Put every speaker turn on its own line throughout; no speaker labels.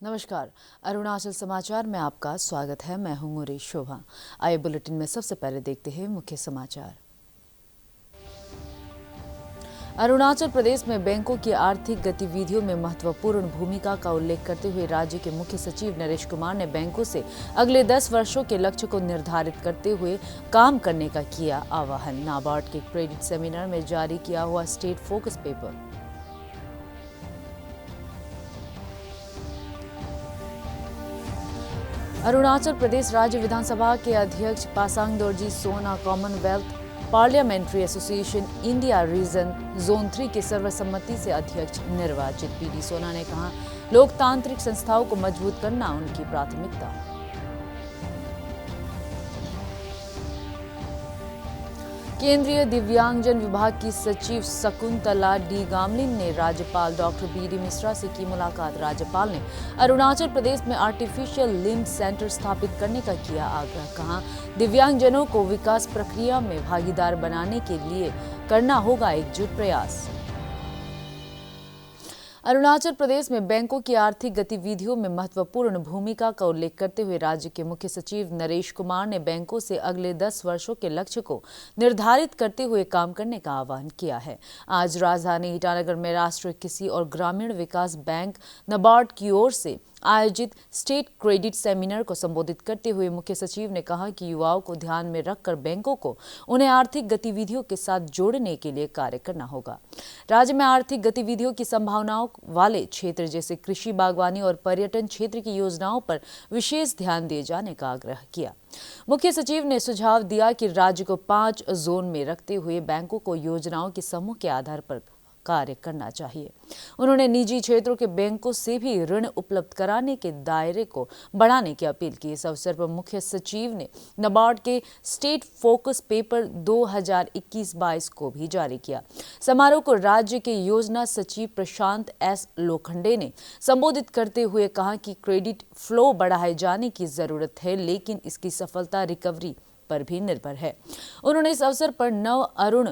नमस्कार। अरुणाचल समाचार में आपका स्वागत है। मैं हूं मुरी शोभा। आइए बुलेटिन में सबसे पहले देखते हैं मुख्य समाचार। अरुणाचल प्रदेश में बैंकों की आर्थिक गतिविधियों में महत्वपूर्ण भूमिका का उल्लेख करते हुए राज्य के मुख्य सचिव नरेश कुमार ने बैंकों से अगले 10 वर्षों के लक्ष्य को निर्धारित करते हुए काम करने का किया आह्वान। नाबार्ड के क्रेडिट सेमिनार में जारी किया हुआ state focus paper. Arunachal Pradesh राज्य विधानसभा के अध्यक्ष पासांग दोरजी सोना Commonwealth parliamentary association India region zone 3 के सर्वसम्मति से अध्यक्ष निर्वाचित। पीडी सोना ने कहा, लोकतांत्रिक संस्थाओं को मजबूत करना उनकी प्राथमिकता। केंद्रीय दिव्यांगजन विभाग की सचिव शकुंतला डी गामलिन ने राज्यपाल डॉक्टर बी.डी. मिश्रा से की मुलाकात। राज्यपाल ने अरुणाचल प्रदेश में आर्टिफिशियल लिम्ब सेंटर स्थापित करने का किया आग्रह। कहा, दिव्यांगजनों को विकास प्रक्रिया में भागीदार बनाने के लिए करना होगा एकजुट प्रयास। अरुणाचल प्रदेश में बैंकों की आर्थिक गतिविधियों में महत्वपूर्ण भूमिका का उल्लेख करते हुए राज्य के मुख्य सचिव नरेश कुमार ने बैंकों से अगले 10 वर्षों के लक्ष्य को निर्धारित करते हुए काम करने का आह्वान किया है। आज राजधानी ईटानगर में राष्ट्रीय कृषि और ग्रामीण विकास बैंक नाबार्ड की ओर से आयोजित स्टेट क्रेडिट सेमिनार को संबोधित करते हुए मुख्य सचिव ने कहा कि युवाओं को ध्यान में रखकर बैंकों को उन्हें आर्थिक गतिविधियों के साथ जोड़ने के लिए कार्य करना होगा। राज्य में आर्थिक गतिविधियों की संभावनाओं वाले क्षेत्र जैसे कृषि, बागवानी और पर्यटन क्षेत्र की योजनाओं पर विशेष ध्यान दिए जाने का आग्रह किया। मुख्य सचिव ने सुझाव दिया कि राज्य को 5 जोन में रखते हुए बैंकों को योजनाओं के समूह के आधार पर कार्य करना चाहिए। उन्होंने निजी क्षेत्रों के बैंकों से भी ऋण उपलब्ध कराने के दायरे को बढ़ाने की अपील की। इस अवसर पर मुख्य सचिव ने नाबार्ड के स्टेट फोकस पेपर 2021-22 को भी जारी किया। समारोह को राज्य के योजना सचिव प्रशांत एस लोखंडे ने संबोधित करते हुए कहा कि क्रेडिट फ्लो बढ़ाए जाने की जरूरत है, लेकिन इसकी सफलता रिकवरी पर भी निर्भर है। उन्होंने इस अवसर पर नव अरुण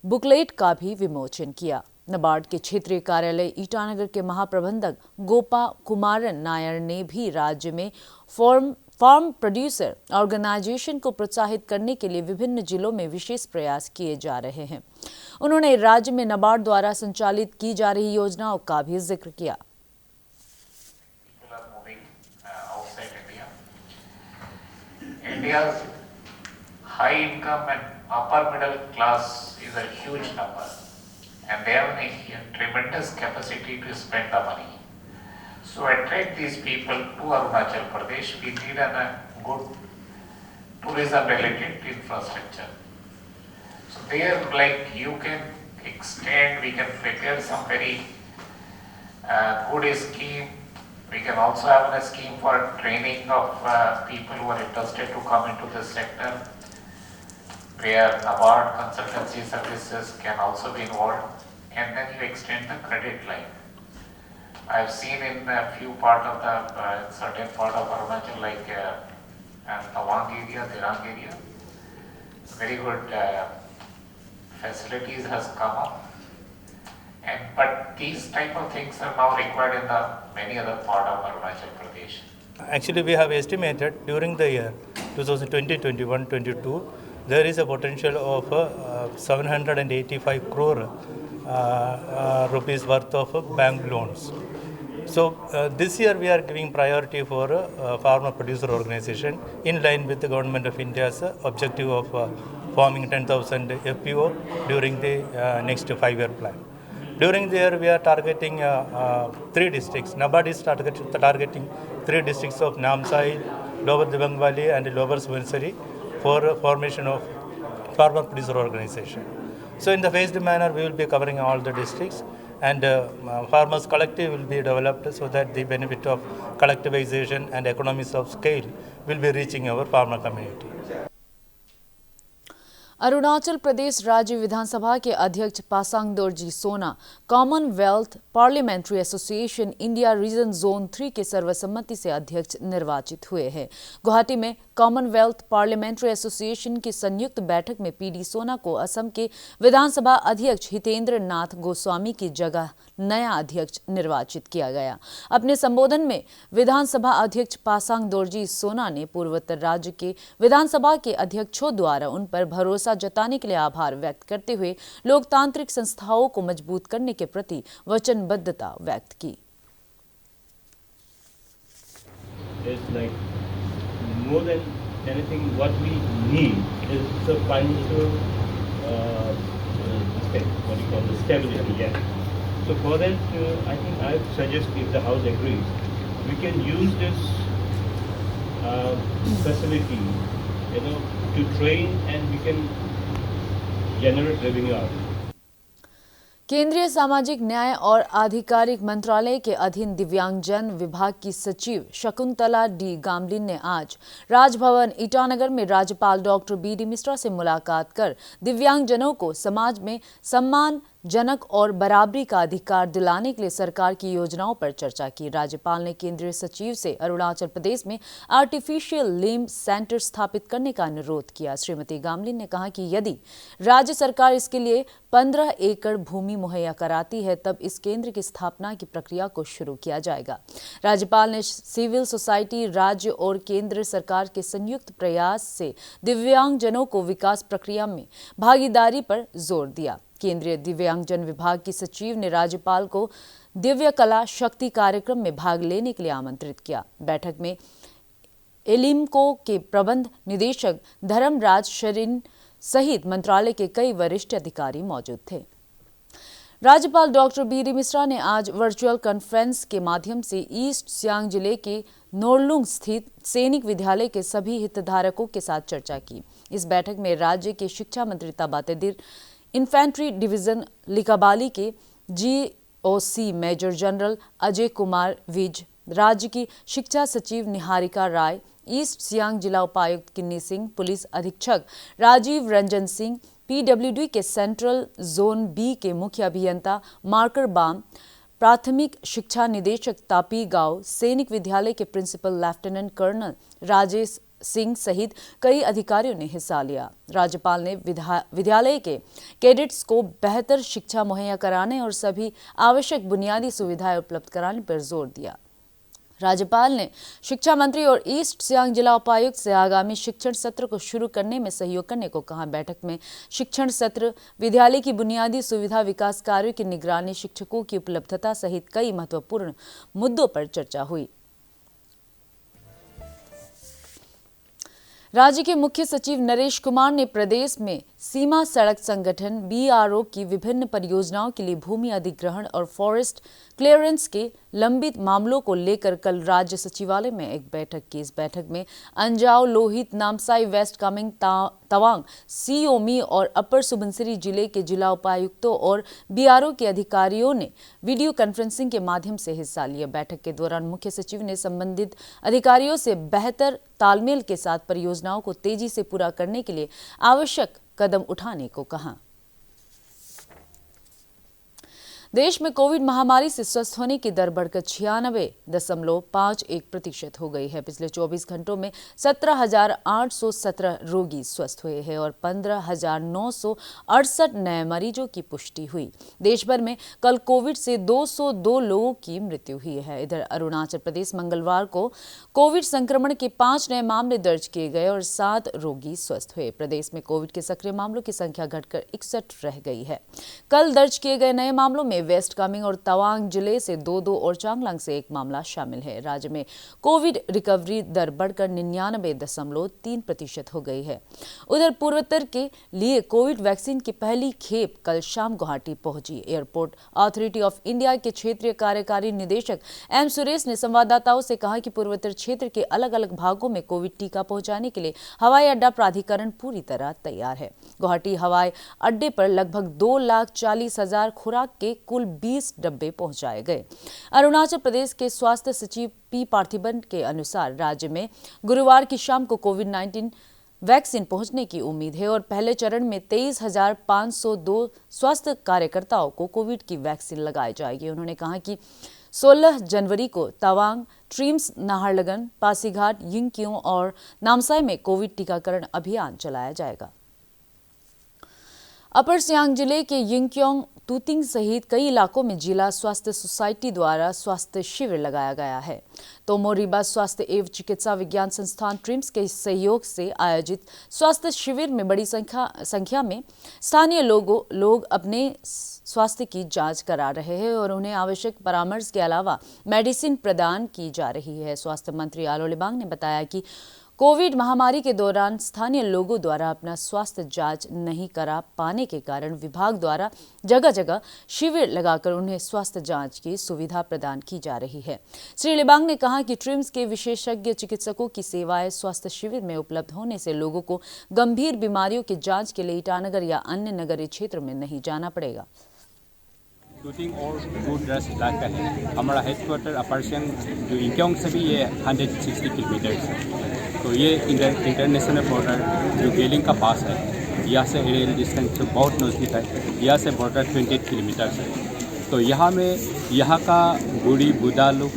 बुकलेट का भी विमोचन किया। नाबार्ड के क्षेत्रीय कार्यालय ईटानगर के महाप्रबंधक गोपा कुमारन नायर ने भी राज्य में फार्म प्रोड्यूसर ऑर्गेनाइजेशन को प्रोत्साहित करने के लिए विभिन्न जिलों में विशेष प्रयास किए जा रहे हैं। उन्होंने राज्य में नाबार्ड द्वारा संचालित की जा रही योजनाओं का भी जिक्र किया।
India's high income and upper middle class is a huge number, and they have a tremendous capacity to spend the money. So attract these people to Arunachal Pradesh, we need a good tourism related infrastructure. So there, like, you can extend, we can prepare some very good scheme. We can also have a scheme for training of people who are interested to come into this sector, where NABARD consultancy services can also be involved, and then you extend the credit line. I've seen in a few part of the certain part of Arunachal, like Tawang area, Dirang area, very good facilities has come up. But these type of things are now required in the many other part of Arunachal Pradesh.
Actually, we have estimated during the year 2020, 21, 22, there is a potential of 785 crore rupees worth of bank loans. So this year we are giving priority for farmer producer organization in line with the Government of India's objective of forming 10,000 FPO during the next 5-year plan. During the year, we are targeting 3 districts. NABARD is targeting 3 districts of Namsai, Lower Dibang Valley and Lower Subansiri for formation of farmer producer organization. So in the phased manner, we will be covering all the districts, and farmers collective will be developed so that the benefit of collectivization and economies of scale will be reaching our farmer community.
Arunachal Pradesh राज्य विधानसभा के अध्यक्ष पासांग दोरजी सोना Commonwealth parliamentary association India region zone 3 के सर्वसम्मति से अध्यक्ष निर्वाचित हुए हैं। गुवाहाटी में कॉमनवेल्थ पार्लियामेंट्री एसोसिएशन की संयुक्त बैठक में पीडी सोना को असम के विधानसभा अध्यक्ष हितेंद्र नाथ गोस्वामी की जगह नया अध्यक्ष निर्वाचित किया गया। अपने संबोधन में विधानसभा अध्यक्ष पासांग दोरजी सोना ने पूर्वोत्तर राज्य के विधानसभा के अध्यक्षों द्वारा उन पर भरोसा जताने के लिए आभार व्यक्त करते हुए लोकतांत्रिक संस्थाओं को मजबूत करने के प्रति वचनबद्धता व्यक्त की।
More than anything, what we need is the financial, what you call the stability. Yeah. So for that, I think I suggest, if the House agrees, we can use this facility, to train, and we can generate revenue out.
केंद्रीय सामाजिक न्याय और आधिकारिक मंत्रालय के अधीन दिव्यांगजन विभाग की सचिव शकुंतला डी गामलिन ने आज राजभवन ईटानगर में राज्यपाल डॉक्टर बी.डी. मिश्रा से मुलाकात कर दिव्यांगजनों को समाज में सम्मानजनक और बराबरी का अधिकार दिलाने के लिए सरकार की योजनाओं पर चर्चा की। राज्यपाल ने केंद्रीय सचिव से अरुणाचल प्रदेश में आर्टिफिशियल लिम्ब सेंटर स्थापित करने का अनुरोध किया। श्रीमती गामलिन ने कहा कि यदि राज्य सरकार इसके लिए 15 एकड़ भूमि मुहैया कराती है तब इस केंद्र की स्थापना की प्रक्रिया को शुरू किया जाएगा। राज्यपाल ने सिविल सोसाइटी, राज्य और केंद्र सरकार के संयुक्त प्रयास से दिव्यांगजनों को विकास प्रक्रिया में भागीदारी पर जोर दिया। केंद्रीय दिव्यांगजन विभाग की सचिव ने राज्यपाल को दिव्य कला शक्ति कार्यक्रम में भाग लेने के लिए आमंत्रित किया। बैठक में एलिम्को के प्रबंध निदेशक धर्मराज शरीन सहित मंत्रालय के कई वरिष्ठ अधिकारी मौजूद थे। राज्यपाल डॉक्टर बी.डी. मिश्रा ने आज वर्चुअल कॉन्फ्रेंस के माध्यम से ईस्ट सियांग जिले के नोरलुंग स्थित सैनिक विद्यालय के सभी हितधारकों के साथ चर्चा की। इस बैठक में राज्य के शिक्षा मंत्री ताबा तेदिर, इन्फेंट्री डिवीजन लिकाबाली के GOC major general Ajay Kumar Vij, राज्य की शिक्षा सचिव निहारिका राय, ईस्ट सियांग जिला उपायुक्त किन्नी सिंह, पुलिस अधीक्षक राजीव रंजन सिंह, PWD के सेंट्रल जोन B के मुख्य अभियंता मार्कर बाम, प्राथमिक शिक्षा निदेशक तापी गांव, सैनिक विद्यालय के principal lieutenant colonel Rajesh Singh सहित कई अधिकारियों ने हिस्सा लिया। राज्यपाल ने विद्यालय के कैडेट्स को बेहतर शिक्षा मुहैया कराने और सभी आवश्यक बुनियादी सुविधाएं उपलब्ध कराने पर जोर दिया। राज्यपाल ने शिक्षा मंत्री और ईस्ट सियांग जिला उपायुक्त से आगामी शिक्षण सत्र को शुरू करने में सहयोग करने को कहा। बैठक में शिक्षण सत्र, विद्यालय की बुनियादी सुविधा, विकास कार्यों की निगरानी, शिक्षकों की उपलब्धता सहित कई महत्वपूर्ण मुद्दों पर चर्चा हुई। राज्य के मुख्य सचिव नरेश कुमार ने प्रदेश में सीमा सड़क संगठन BRO की विभिन्न परियोजनाओं के लिए भूमि अधिग्रहण और फॉरेस्ट क्लियरेंस के लंबित मामलों को लेकर कल राज्य सचिवालय में एक बैठक की। इस बैठक में अंजाव, लोहित, नामसाई, वेस्ट कामेंग, तवांग, सियोमी और अपर सुबनसिरी जिले के जिला उपायुक्तों और BRO के अधिकारियों ने वीडियो कॉन्फ्रेंसिंग के माध्यम से हिस्सा लिया। बैठक के दौरान मुख्य सचिव ने संबंधित अधिकारियों से बेहतर तालमेल के साथ परियोजनाओं को तेजी से पूरा करने के लिए आवश्यक कदम उठाने को कहा। देश में कोविड महामारी से स्वस्थ होने की दर बढ़कर 96.51% हो गई है। पिछले 24 घंटों में 17,817 रोगी स्वस्थ हुए हैं और 15,968 नए मरीजों की पुष्टि हुई। देश भर में कल कोविड से 202 लोगों की मृत्यु हुई है। इधर अरुणाचल प्रदेश मंगलवार को कोविड संक्रमण के 5 नए मामले दर्ज किए गए और 7 रोगी स्वस्थ हुए। प्रदेश में कोविड के सक्रिय मामलों की संख्या घटकर 61 रह गई है। कल दर्ज किए गए नए मामलों में वेस्ट कामेंग और तवांग जिले से 2 और चांगलांग से 1 मामला शामिल है। राज्य में कोविड रिकवरी दर बढ़कर 99.3% हो गई है। उधर पूर्वोत्तर के लिए कोविड वैक्सीन की पहली खेप कल शाम गुवाहाटी पहुंची। एयरपोर्ट अथॉरिटी ऑफ इंडिया के क्षेत्रीय कार्यकारी निदेशक M सुरेश ने संवाददाताओं से कहा कि पूर्वोत्तर क्षेत्र के अलग अलग भागों में कोविड टीका पहुंचाने के लिए हवाई अड्डा प्राधिकरण पूरी तरह तैयार है। गुवाहाटी हवाई अड्डे पर लगभग 2,40,000 खुराक के कुल 20 डब्बे पहुंचाए गए। अरुणाचल प्रदेश के स्वास्थ्य सचिव P. पार्थिबन के अनुसार राज्य में गुरुवार की शाम को कोविड-19 वैक्सीन पहुंचने की उम्मीद है और पहले चरण में 23,502 स्वास्थ्य कार्यकर्ताओं को कोविड की वैक्सीन लगाई जाएगी। उन्होंने कहा कि 16 जनवरी को तवांग, ट्रीम्स, नाहरलगन, पासीघाट, यिंकियों और नामसाई में कोविड टीकाकरण अभियान चलाया जाएगा। अपर सियांग जिले के यिंकियोंग, तूतिंग सहित कई इलाकों में जिला स्वास्थ्य सोसाइटी द्वारा स्वास्थ्य शिविर लगाया गया है। तोमो रिबा स्वास्थ्य एवं चिकित्सा विज्ञान संस्थान ट्रिम्स के सहयोग से आयोजित स्वास्थ्य शिविर में बड़ी संख्या में स्थानीय लोग अपने स्वास्थ्य की जांच करा रहे हैं और उन्हें आवश्यक परामर्श के अलावा मेडिसिन प्रदान की जा रही है। स्वास्थ्य मंत्री आलो लिबांग ने बताया कि कोविड महामारी के दौरान स्थानीय लोगों द्वारा अपना स्वास्थ्य जांच नहीं करा पाने के कारण विभाग द्वारा जगह जगह शिविर लगाकर उन्हें स्वास्थ्य जांच की सुविधा प्रदान की जा रही है। श्री लिबांग ने कहा कि ट्रिम्स के विशेषज्ञ चिकित्सकों की सेवाएं स्वास्थ्य शिविर में उपलब्ध होने से लोगों को गंभीर बीमारियों की जांच के लिए ईटानगर या अन्य नगरीय क्षेत्र में नहीं जाना पड़ेगा।
शूटिंग और गुड रस इलाका है। हमारा हेडक्वार्टर अपर सियांग जो यिंकियोंग से भी ये 160 किलोमीटर है। तो ये इंटरनेशनल बॉर्डर जो गेलिंग का पास है, यहाँ से एरियल डिस्टेंस तो बहुत नज़दीक है। यहाँ से बॉर्डर 28 किलोमीटर है। तो यहाँ का बूढ़ी बूढ़ा लोग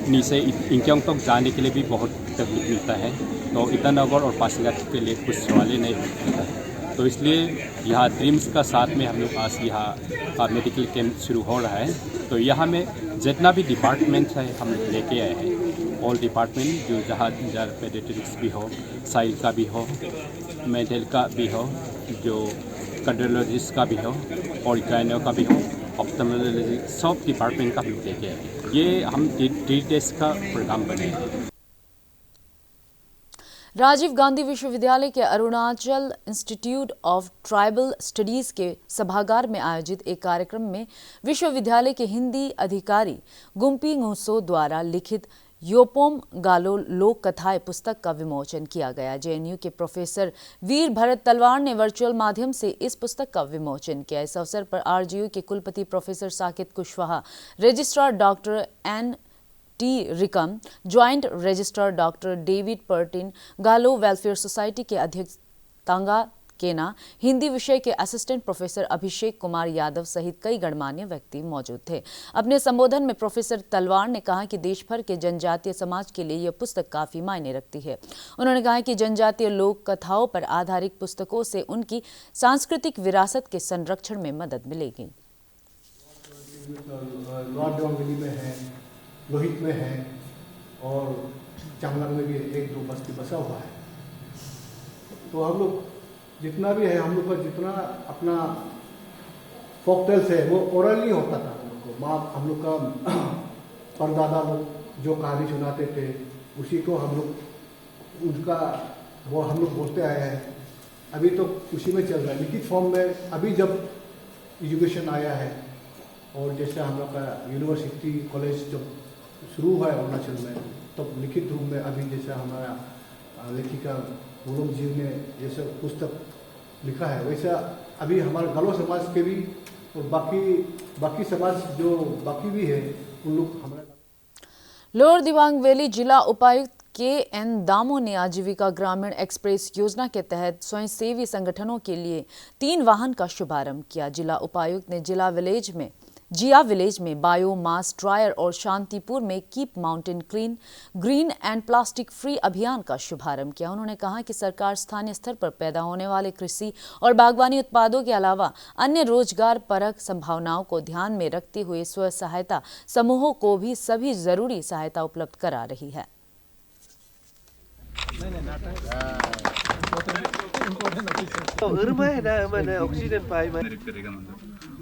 नीचे यिंकियोंग तक जाने के लिए भी बहुत तकलीफ मिलता है। तो ईटानगर और पासीघाट के लिए कुछ सवाल नहीं मिलता है। तो इसलिए यहाँ ट्रिम्स का साथ में हम लोग आज यहाँ मेडिकल कैंप शुरू हो रहा है। तो यहाँ में जितना भी डिपार्टमेंट है हम लोग लेके आए हैं। ऑल डिपार्टमेंट जो जहाँ पेडियाट्रिक्स भी हो, साइल का भी हो, मेंटल का भी हो, जो कार्डियोलॉजिस्ट का भी हो और गायनो का भी हो, ऑप्थेल्मोलॉजी, सब डिपार्टमेंट का भी लेके आए हैं। ये हम 3 डेज का प्रोग्राम बने हैं।
राजीव गांधी विश्वविद्यालय के Arunachal institute of tribal studies के सभागार में आयोजित एक कार्यक्रम में विश्वविद्यालय के हिंदी अधिकारी गुम्पी nguso द्वारा लिखित योपोम गालो लोक कथाएं पुस्तक का विमोचन किया गया। जेएनयू के प्रोफेसर वीर भरत तलवार ने वर्चुअल माध्यम से इस पुस्तक का विमोचन किया। इस अवसर पर आरजीयू के कुलपति professor Saket Kushwaha, registrar doctor N T Rikam, joint registrar doctor David Pertin, Galo welfare society के अध्यक्ष तांगा केना, हिंदी विषय के असिस्टेंट प्रोफेसर अभिषेक कुमार यादव सहित कई गणमान्य व्यक्ति मौजूद थे। अपने संबोधन में प्रोफेसर तलवार ने कहा कि देश भर के जनजातीय समाज के लिए यह पुस्तक काफी मायने रखती है। उन्होंने कहा कि जनजातीय लोक कथाओं पर आधारित पुस्तकों से उनकी सांस्कृतिक विरासत के संरक्षण में मदद मिलेगी।
लोहित में है और चांगलांग में भी 1-2 बस्ती बसा हुआ है। तो हम लोग जितना भी है, हम लोग का जितना अपना फोक टेल्स है वो ओरली होता था। हम लोग को माँ, हम लोग का परदादा लोग जो कहानी सुनाते थे उसी को हम लोग उनका वो हम लोग बोलते आए हैं। अभी तो उसी में चल रहा है लिखित फॉर्म में। अभी जब एजुकेशन आया है और जैसे हम लोग का यूनिवर्सिटी कॉलेज जब शुरू हुआ है अरुणाचल में, तब तो लिखित रूप में अभी जैसे हमारा लेखिका गुरुम जी ने जैसे पुस्तक लिखा है, वैसा अभी हमारे गालो समाज के भी और बाकी समाज जो बाकी भी है उन लोग हमारे।
लोअर दिबांग वैली जिला उपायुक्त के.एन. दामो ने आजीविका ग्रामीण एक्सप्रेस योजना के तहत स्वयंसेवी संगठनों के लिए 3 वाहन का शुभारंभ किया। जिला उपायुक्त ने जिया विलेज में बायोमास ड्रायर और शांतिपुर में keep mountain clean, green and plastic free अभियान का शुभारंभ किया। उन्होंने कहा कि सरकार स्थानीय स्तर पर पैदा होने वाले कृषि और बागवानी उत्पादों के अलावा अन्य रोजगार परक संभावनाओं को ध्यान में रखते हुए स्व सहायता समूहों को भी सभी जरूरी सहायता उपलब्ध करा रही है।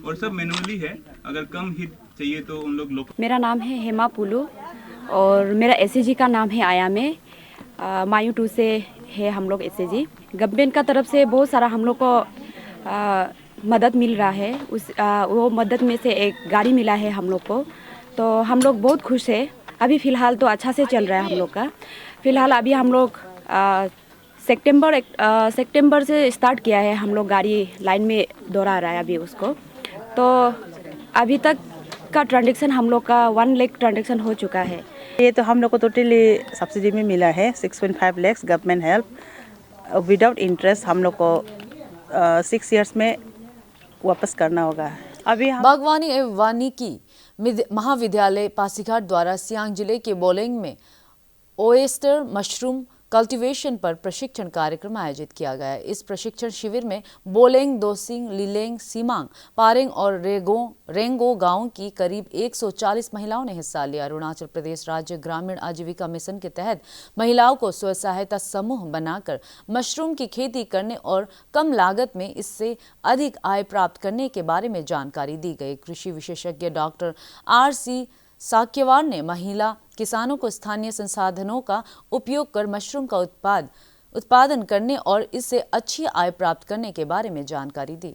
और सब मैनुअली है, अगर कम हीट चाहिए तो उन लोग।
मेरा नाम है हेमा पुलू और मेरा एसएजी का नाम है आयामे। मायू 2 से है हम लोग एसएजी। गवर्नमेंट का तरफ से बहुत सारा हम लोग को मदद मिल रहा है। वो मदद में से एक गाड़ी मिला है हम लोग को, तो हम लोग बहुत खुश है। अभी फ़िलहाल तो अच्छा से चल रहा है हम लोग का। फ़िलहाल अभी हम लोग सितंबर से स्टार्ट किया है। हम लोग गाड़ी लाइन में दौड़ा रहा है अभी उसको। तो अभी तक का ट्रांजेक्शन हम लोग का 1 लाख ट्रांजेक्शन हो चुका है।
ये तो हम लोग को टोटली सब्सिडी में मिला है 6.5 lakh government help without interest हम लोग को 6 इयर्स में वापस करना होगा। अभी हम
बागवानी एवं वानिकी महाविद्यालय पासीघाट द्वारा सियांग जिले के बोलेंग में ओएस्टर मशरूम कल्टीवेशन पर प्रशिक्षण कार्यक्रम आयोजित किया गया। इस प्रशिक्षण शिविर में बोलेंग, दोसिंग, लिलेंग, सीमांग, पारेंग और रेंगो गांव की करीब 140 महिलाओं ने हिस्सा लिया। अरुणाचल प्रदेश राज्य ग्रामीण आजीविका मिशन के तहत महिलाओं को स्व सहायता समूह बनाकर मशरूम की खेती करने और कम लागत में इससे अधिक आय प्राप्त करने के बारे में जानकारी दी गई। कृषि विशेषज्ञ डॉक्टर RC साक्यवार ने महिला किसानों को स्थानीय संसाधनों का उपयोग कर मशरूम का उत्पादन करने और इससे अच्छी आय प्राप्त करने के बारे में जानकारी दी।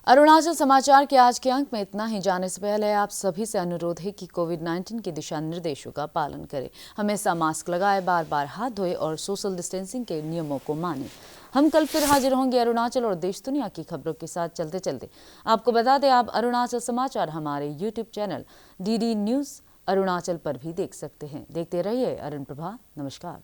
अरुणाचल समाचार के आज के अंक में इतना ही। जाने से पहले आप सभी से अनुरोध है कि कोविड-19 के दिशा निर्देशों का पालन करें, हमेशा मास्क लगाए, बार बार हाथ धोए और सोशल डिस्टेंसिंग के नियमों को मानें। हम कल फिर हाजिर होंगे अरुणाचल और देश दुनिया की खबरों के साथ। चलते चलते आपको बता दें, आप अरुणाचल समाचार हमारे YouTube channel DD news Arunachal पर भी देख सकते हैं। देखते रहिए अरुण प्रभा। नमस्कार।